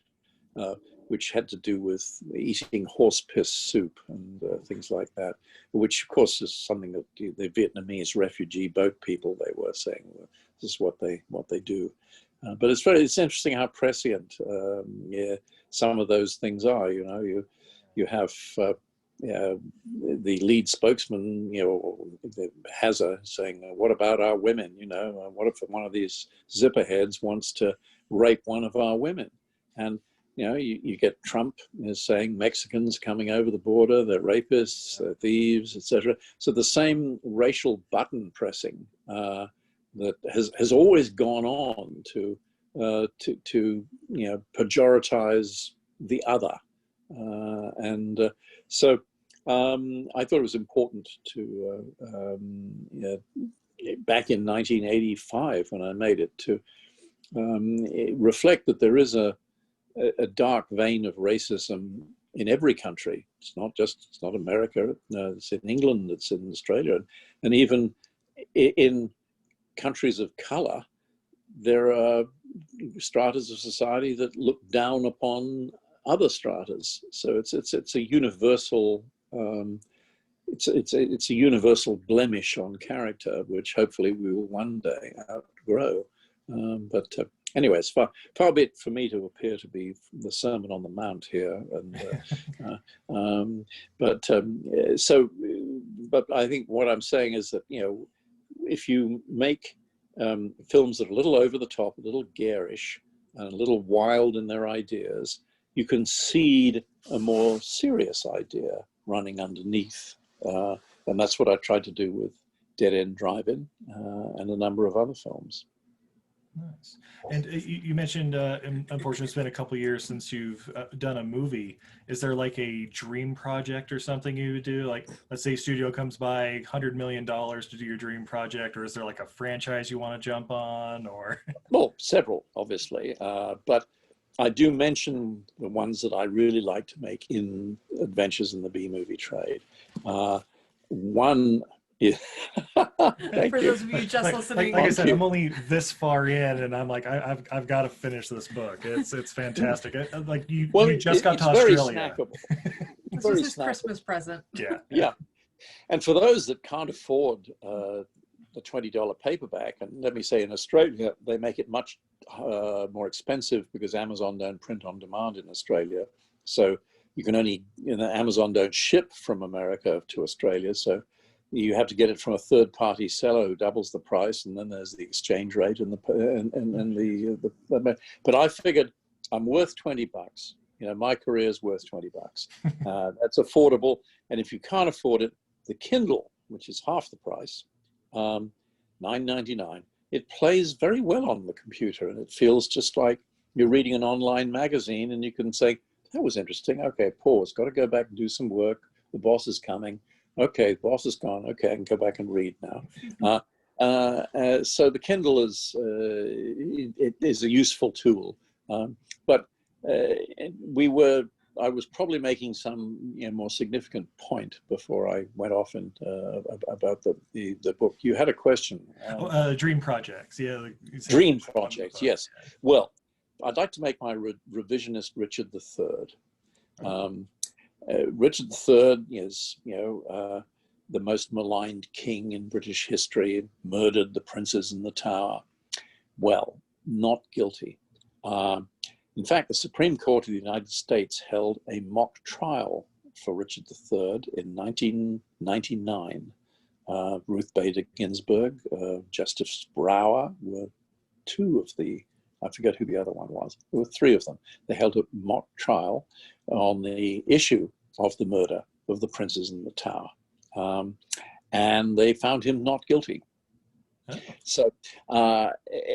which had to do with eating horse piss soup and things like that, which of course is something that the Vietnamese refugee boat people, they were saying, this is what they do. But it's interesting how prescient some of those things are. You have the lead spokesman, has saying, what about our women? What if one of these zipperheads wants to rape one of our women? And you get Trump saying Mexicans coming over the border, they're rapists, they're thieves, etc. So the same racial button pressing that has always gone on to pejoritize the other, so I thought it was important to back in 1985 when I made it to reflect that there is a dark vein of racism in every country. It's not America. It's in England. It's in Australia, and even in countries of color, there are stratas of society that look down upon other stratas. So it's a universal. It's a universal blemish on character, which hopefully we will one day outgrow. Anyway, it's far be it for me to appear to be the Sermon on the Mount here, but I think what I'm saying is that if you make films that are a little over the top, a little garish, and a little wild in their ideas, you can seed a more serious idea running underneath, and that's what I tried to do with Dead End Drive-In and a number of other films. Nice. And you mentioned, unfortunately, it's been a couple of years since you've done a movie. Is there like a dream project or something you would do? Like, let's say studio comes by $100 million to do your dream project, or is there like a franchise you want to jump on? Or well, several, obviously, but I do mention the ones that I really like to make in Adventures in the B-movie trade. One. Yeah. For those of you just listening, like I said, I'm only this far in, and I'm like, I've got to finish this book. It's fantastic. Like you just got to Australia. This was his Christmas present. Yeah. And for those that can't afford the $20 paperback, and let me say in Australia, they make it much more expensive because Amazon don't print on demand in Australia. So you can only, Amazon don't ship from America to Australia. So you have to get it from a third-party seller who doubles the price, and then there's the exchange rate and But I figured I'm worth $20. My career is worth $20. That's affordable, and if you can't afford it, the Kindle, which is half the price, $9.99. It plays very well on the computer, and it feels just like you're reading an online magazine, and you can say, "That was interesting. Okay, pause. Got to go back and do some work. The boss is coming." Okay, the boss is gone. Okay, I can go back and read now. So the Kindle is it is a useful tool, but I was probably making some more significant point before I went off and about the book. You had a question. Dream projects, yeah. Dream projects, yes. Well, I'd like to make my revisionist Richard III. Richard III is, the most maligned king in British history, murdered the princes in the Tower. Well, not guilty. In fact, the Supreme Court of the United States held a mock trial for Richard III in 1999. Ruth Bader Ginsburg, Justice Brower were two of the, I forget who the other one was. There were three of them. They held a mock trial on the issue of the murder of the princes in the Tower. And they found him not guilty. Oh. So,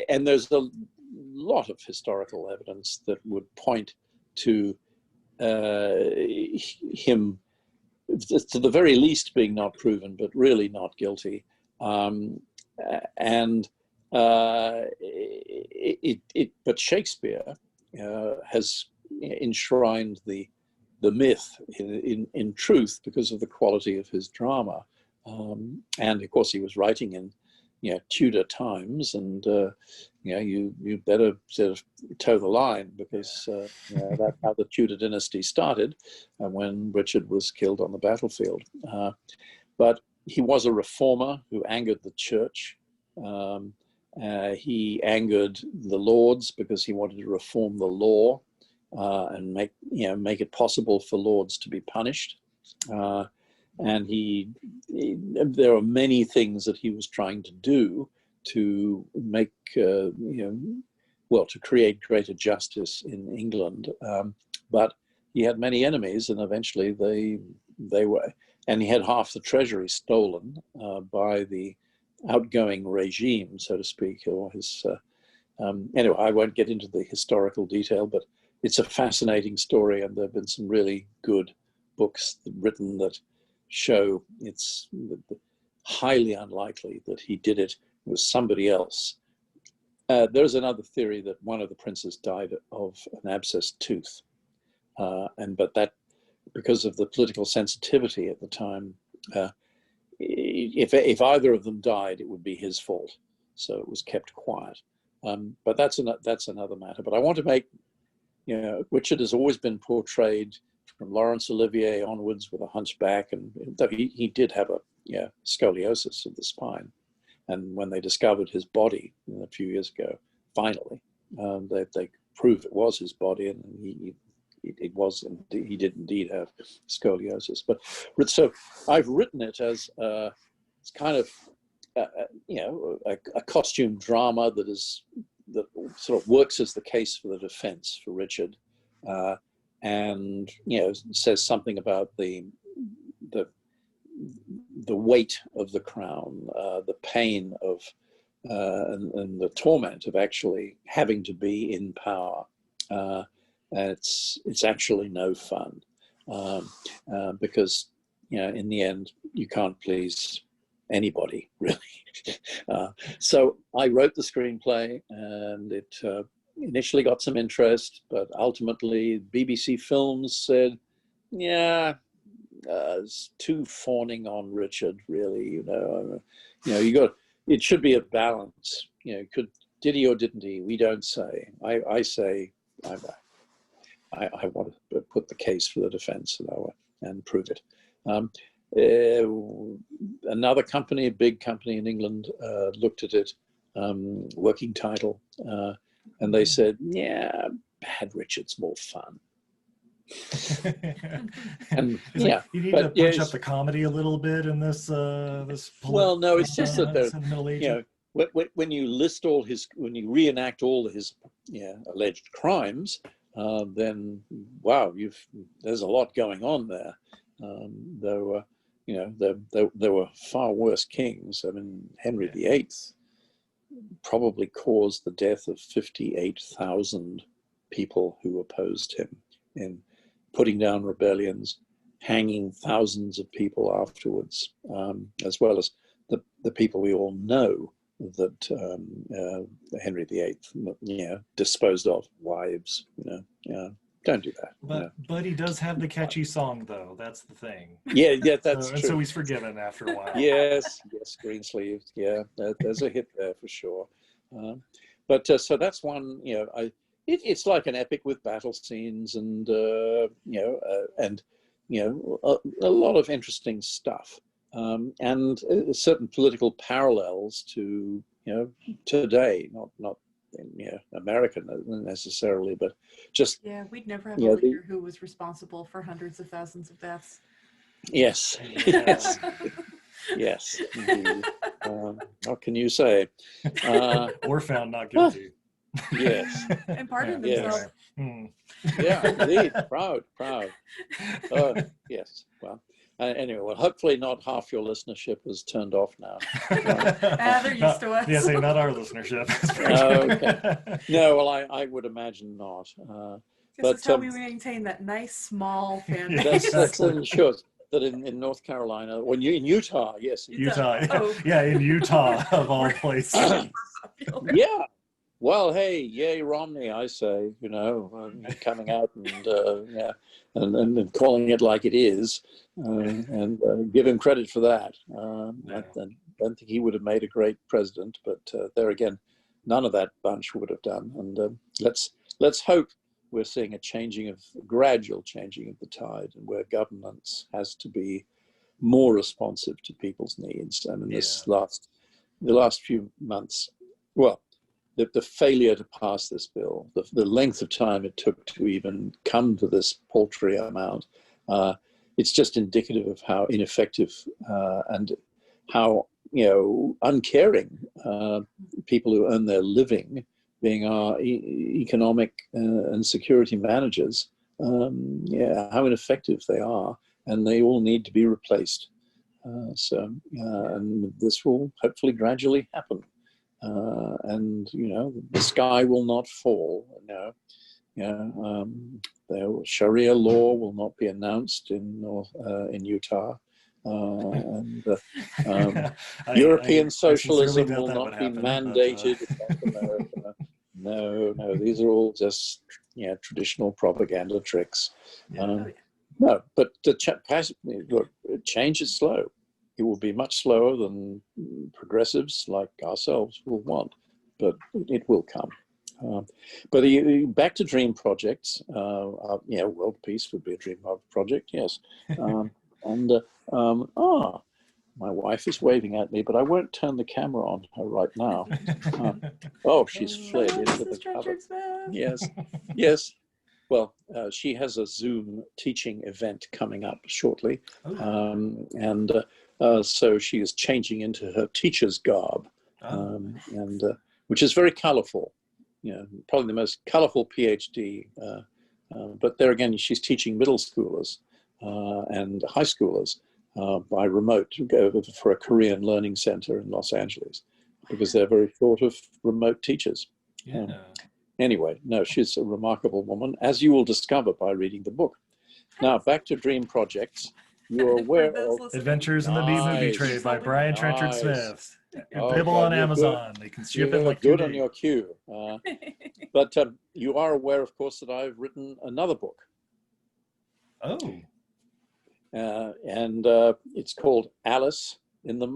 and there's a lot of historical evidence that would point to him, to the very least, being not proven, but really not guilty. and but Shakespeare has enshrined the myth in truth because of the quality of his drama, and of course he was writing in Tudor times, and you better sort of toe the line, because that's how the Tudor dynasty started, when Richard was killed on the battlefield. But he was a reformer who angered the church. He angered the lords because he wanted to reform the law and make it possible for lords to be punished. And there are many things that he was trying to do to make, to create greater justice in England. But he had many enemies, and eventually they were, and he had half the treasury stolen by the outgoing regime, so to speak, or his. Anyway, I won't get into the historical detail, but it's a fascinating story, and there have been some really good books written that show it's highly unlikely that he did it. It was somebody else. There's another theory that one of the princes died of an abscessed tooth, but that, because of the political sensitivity at the time, if either of them died, it would be his fault. So it was kept quiet. But that's another matter. But I want to make, Richard has always been portrayed from Laurence Olivier onwards with a hunchback, and though he did have a scoliosis of the spine. And when they discovered his body a few years ago, finally, they proved it was his body, and he did indeed have scoliosis. But so I've written it as it's kind of a costume drama that sort of works as the case for the defense for Richard, and says something about the weight of the crown, the pain of and the torment of actually having to be in power. It's actually no fun, because in the end you can't please anybody, really. So I wrote the screenplay, and it initially got some interest, but ultimately BBC Films said, it's too fawning on Richard, really. It should be a balance. Did he or didn't he? We don't say. I say I want to put the case for the defense and prove it. Another company, a big company in England, looked at it, working title, and they said, Bad Richard's more fun. And you need to punch up the comedy a little bit in this. Well, no, it's just that when you list when you reenact all his alleged crimes, then wow, there's a lot going on there. There were far worse kings. I mean, Henry VIII probably caused the death of 58,000 people who opposed him, in putting down rebellions, hanging thousands of people afterwards, as well as the people we all know that Henry VIII, disposed of, wives, Don't do that. But he does have the catchy song, though. That's the thing. Yeah, that's true. And so he's forgiven after a while. Yes, Greensleeves. Yeah, there's a hit there for sure. So that's one. It's like an epic with battle scenes and a lot of interesting stuff, and certain political parallels to today, not American necessarily, but just we'd never have a leader who was responsible for hundreds of thousands of deaths. Yes. Yes, indeed. What can you say? Or found not guilty. Yes. And pardoned himself. Yeah, indeed. Proud. Yes. Well, anyway, hopefully not half your listenership is turned off now. They're used to us. Yeah, not our listenership. Okay. No, well, I would imagine not. This is how we maintain that nice small fan base. That's sure. that in North Carolina, or in Utah, yes. Utah. Oh. Yeah, in Utah, of all places. Yeah. Well, hey, yay, Romney, I say, coming out and calling it like it is, and give him credit for that. I don't think he would have made a great president, but there again, none of that bunch would have done. And let's hope we're seeing a gradual changing of the tide, and where governance has to be more responsive to people's needs. I mean, the last few months, well, the failure to pass this bill, the length of time it took to even come to this paltry amount, it's just indicative of how ineffective and how uncaring people who earn their living, being our economic and security managers, how ineffective they are, and they all need to be replaced. And this will hopefully gradually happen. And the sky will not fall. The Sharia law will not be announced in Utah, and European socialism will not be mandated in North America. No, these are all just traditional propaganda tricks. No, but change is slow. It will be much slower than progressives like ourselves will want, but it will come. But back to dream projects. World peace would be a dream project, yes. My wife is waving at me, but I won't turn the camera on her right now. She's fled into the cover. Yes. Well, she has a Zoom teaching event coming up shortly, so she is changing into her teacher's garb, which is very colorful. Probably the most colorful PhD. But there again, she's teaching middle schoolers and high schoolers by remote to go for a Korean learning center in Los Angeles, because they're very short of remote teachers. Anyway, no, she's a remarkable woman, as you will discover by reading the book. Now, back to dream projects. You're aware of Adventures in the Movie Trade by Brian Trenchard-Smith. Available on Amazon. They can ship it like good on your queue. But you are aware, of course, that I've written another book. Oh. And it's called Alice Through the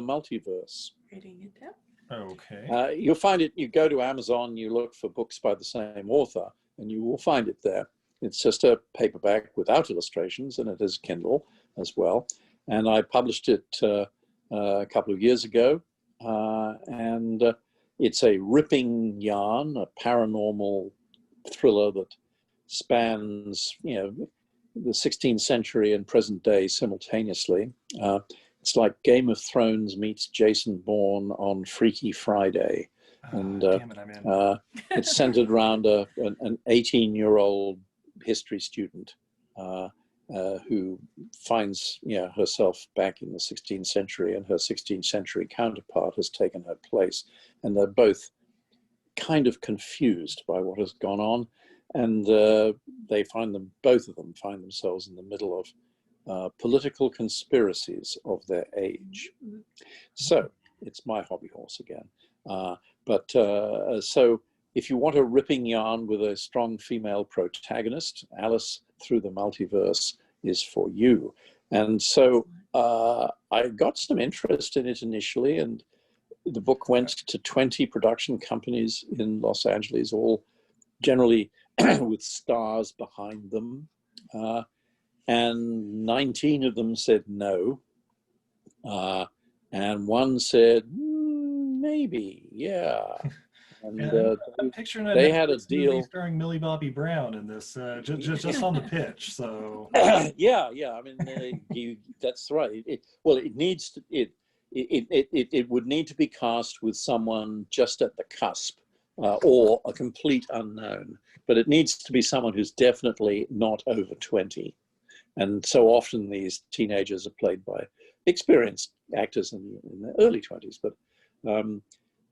Multiverse. Reading it down. Okay. You'll find it. You go to Amazon, you look for books by the same author, and you will find it there. It's just a paperback without illustrations, and it is Kindle as well. And I published it a couple of years ago, and it's a ripping yarn, a paranormal thriller that spans, the 16th century and present day simultaneously. It's like Game of Thrones meets Jason Bourne on Freaky Friday. And it's centered around an 18-year-old history student who finds herself back in the 16th century, and her 16th century counterpart has taken her place. And they're both kind of confused by what has gone on. And both of them find themselves in the middle of political conspiracies of their age. So it's my hobby horse again. So if you want a ripping yarn with a strong female protagonist, Alice Through the Multiverse is for you. And so I got some interest in it initially, and the book went to 20 production companies in Los Angeles, all generally with stars behind them. And 19 of them said no. And one said, maybe, yeah. And I'm picturing they had a deal starring Millie Bobby Brown in this, just on the pitch. So yeah. I mean, that's right. It would need to be cast with someone just at the cusp, or a complete unknown. But it needs to be someone who's definitely not over 20. And so often these teenagers are played by experienced actors in their early 20s. But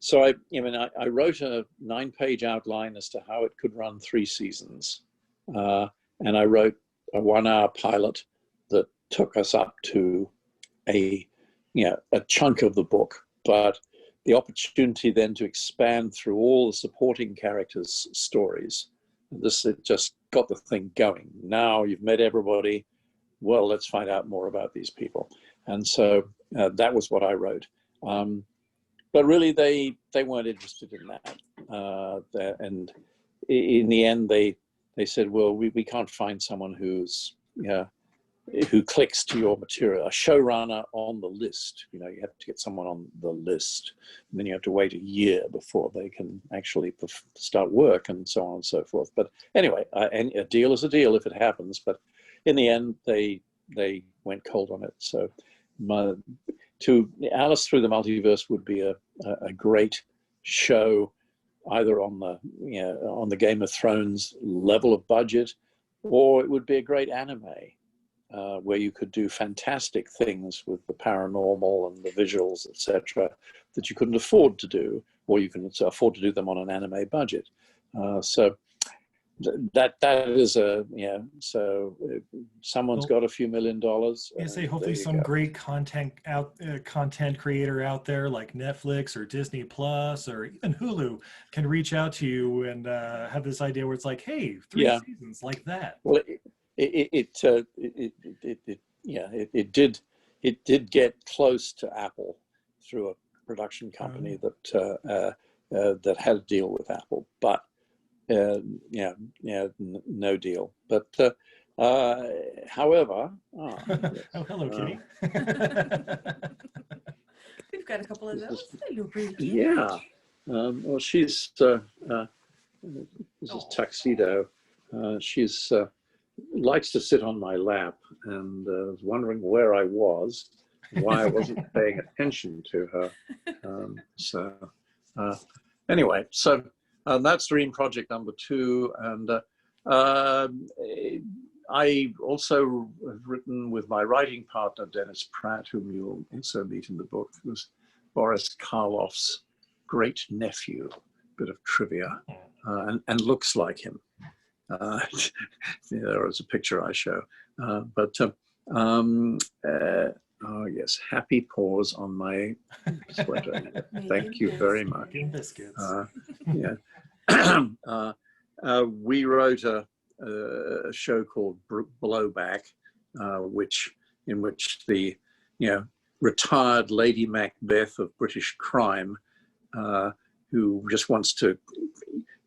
so I wrote a 9-page outline as to how it could run 3 seasons. And I wrote a 1-hour pilot that took us up to a chunk of the book, but the opportunity then to expand through all the supporting characters' stories. It just got the thing going. Now you've met everybody. Well, let's find out more about these people. And so that was what I wrote. But really, they weren't interested in that. And in the end, they said, well, we can't find someone who clicks to your material. A showrunner on the list. You have to get someone on the list. And then you have to wait a year before they can actually start work and so on and so forth. But anyway, a deal is a deal if it happens. But in the end, they went cold on it. So to Alice Through the Multiverse would be a great show, either on the Game of Thrones level of budget, or it would be a great anime where you could do fantastic things with the paranormal and the visuals, etc., that you couldn't afford to do, or you can afford to do them on an anime budget. So that is so someone's got a few $1 million. I say hopefully some great content creator out there like Netflix or Disney Plus or even Hulu can reach out to you and have this idea where it's like, hey, 3 seasons like that. Well, it did get close to Apple through a production company that had a deal with Apple, but no deal. But however, oh, hello, Kitty. We've got a couple of those. Hello, Bridget. Yeah. Well, she's this is Tuxedo. She's likes to sit on my lap, and was wondering where I was, why I wasn't paying attention to her. Anyway, so. That's Dream Project number 2, and I also have written with my writing partner Dennis Pratt, whom you'll also meet in the book, who's Boris Karloff's great nephew. Bit of trivia, and looks like him. There is a picture I show, oh yes, happy paws on my sweater. Thank you very much. We wrote a show called Blowback, in which the retired Lady Macbeth of British crime, who just wants to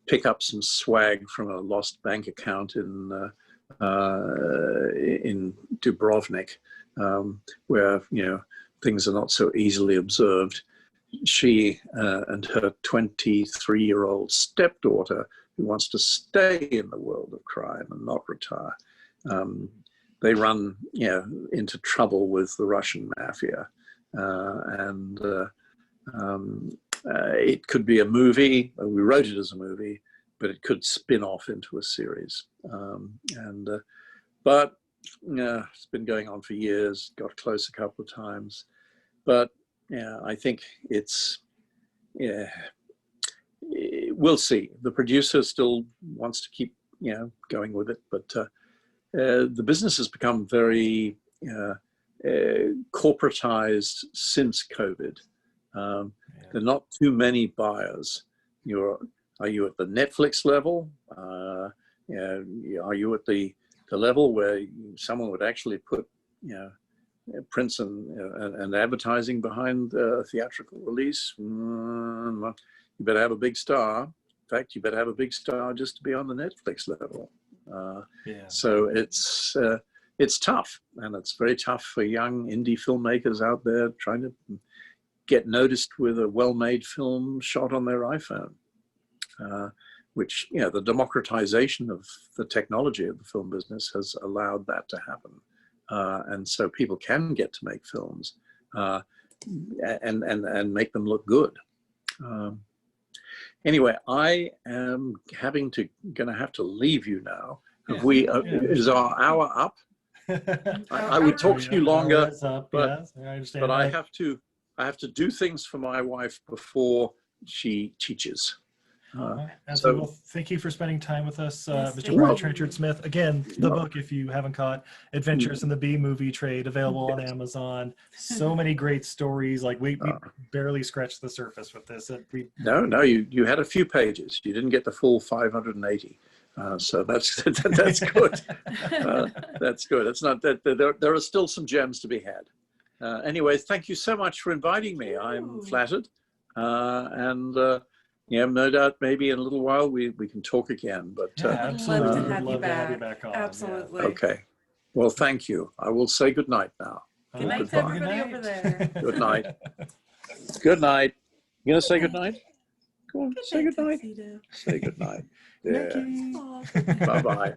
pick up some swag from a lost bank account in Dubrovnik, where things are not so easily observed. She and her 23-year-old stepdaughter, who wants to stay in the world of crime and not retire, they run into trouble with the Russian mafia, and it could be a movie. We wrote it as a movie, but it could spin off into a series. But it's been going on for years. Got close a couple of times, but I think we'll see. The producer still wants to keep going with it, but the business has become very corporatized since COVID. There are not too many buyers. Are you at the Netflix level? Are you at the level where someone would actually put prints and advertising behind a theatrical release? You better have a big star. In fact, you better have a big star just to be on the Netflix level. So it's tough, and it's very tough for young indie filmmakers out there trying to get noticed with a well-made film shot on their iPhone, which, the democratization of the technology of the film business has allowed that to happen. And so people can get to make films and make them look good. Anyway, I am gonna have to leave you now. Is our hour up? I would talk to you longer, but I understand. But I have to do things for my wife before she teaches. Absolutely. Well, thank you for spending time with us, Yes, Mr. thank Brian you. Trenchard-Smith. Again, the book, if you haven't caught, Adventures in the B Movie Trade, available on Amazon. So many great stories. Like we barely scratched the surface with this. No, you had a few pages. You didn't get the full 580. So that's that's good. That's good. It's not that there are still some gems to be had. Anyways, thank you so much for inviting me. I'm flattered, and no doubt maybe in a little while we can talk again. But absolutely, love to have you back on. Absolutely. Yeah. Okay. Well, thank you. I will say good night now. Good night to everybody over there. Good night. Good night. You gonna say good night? Go on, say good night. Say good night. Yeah. Bye bye.